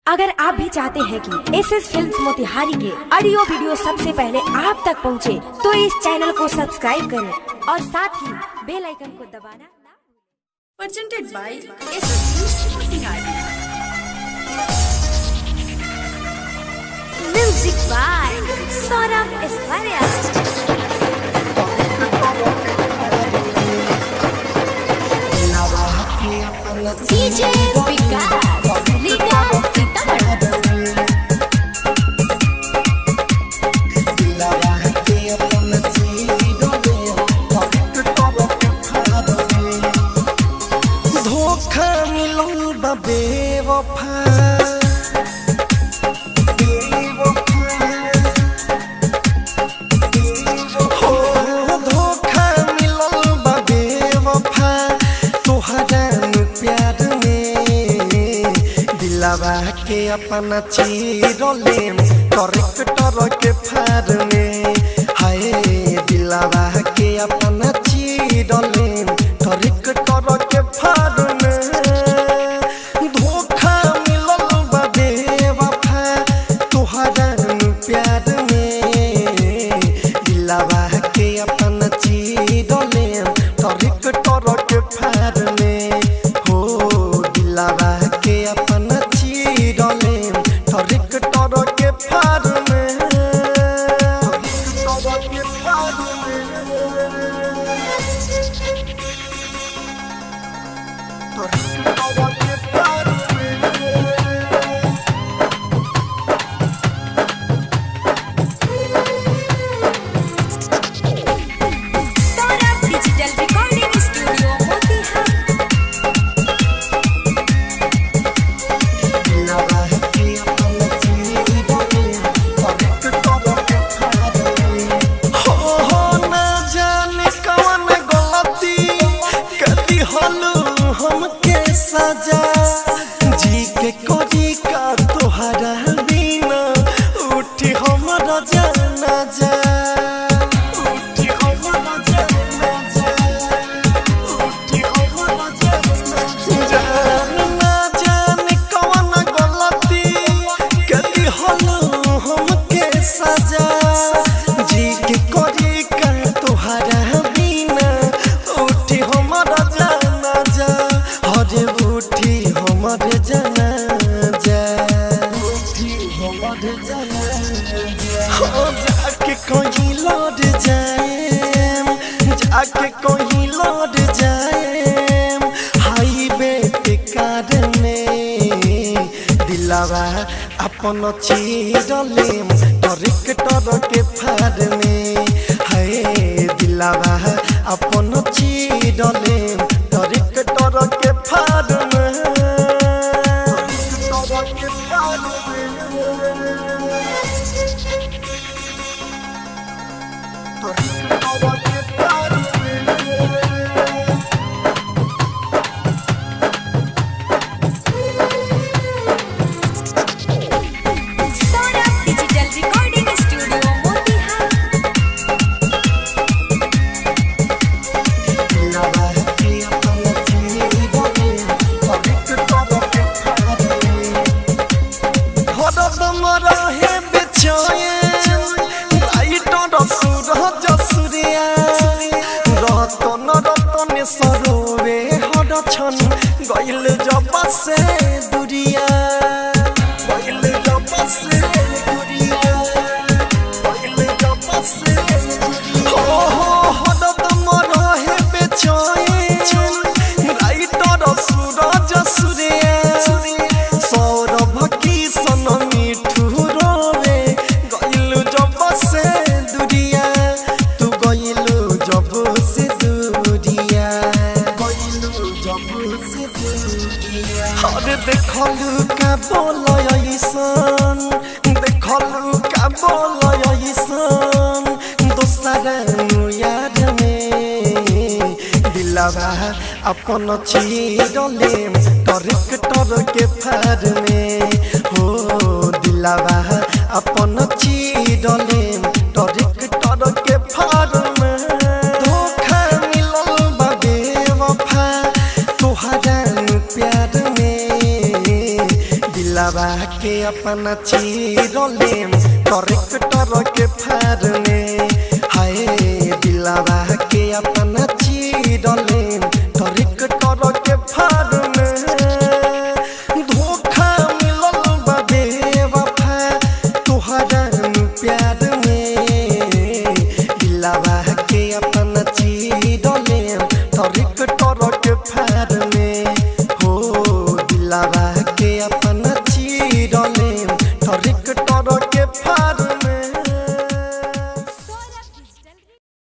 अगर आप भी चाहते हैं कि एसएस फिल्म्स मोतिहारी के ऑडियो वीडियो सबसे पहले आप तक पहुंचे, तो इस चैनल को सब्सक्राइब करें और साथ ही बेल आइकन को दबाना ना भूलें। Presented by SS films Motihari. Music by Saurabh Aishwarya. DJ Vikas लीगा सीतामढ़ी। धोखा मिलल बा बेवफा के अपना चीरलेम करेक्टर के फार में हाय दिलावा के अपना चीरलेम करेक्टर के फार में धोखा मिलल बा बेवफा तोहरा प्यार में दिलावा के अपना चीरलेम करेक्टर के फार में हो दिलावा के अपना के फार में हमके सजा जी के कोरी का तोहरा बिना उठी हमरा जाना जा उठी हमरा जाना जा उठी हमरा जाना जान ना जान कौन गलती कदी हलो हमके सजा जी के कोरी का तोहरा बिना उठी हमरा उठी हमारे जाना जा उठी हमारे जाना हो जाके कहीं लौट जाए जाके कहीं लौट जाए हाईवे के कार में दिलावा अपन चीरलेम करेक्टर के फार में है दिलावा अपन चीरलेम करेक्टर के फार में सरोवे हर छन गइल जब से दुरिया गइल जब से दुरिया गइल जब से हो हदम रहे बेचैन राइटर सूरज सूर्या सौरभ की सन मिठू रोवे गइल जब से दुरिया तू गइल जब से अरे देखलू का बोलयसन देखलू का बोलयसन दोसरा याद में दिलावा अपन चीरलेम करेक्टर के फार में हो दिलावा अपन चीरलेम करेक्टर के फार में धोखा मिलल बा बेवफा तोहरा प्यार में दिलावा के अपना चीरलेम करेक्टर के फार में हाय दिलावा के अपना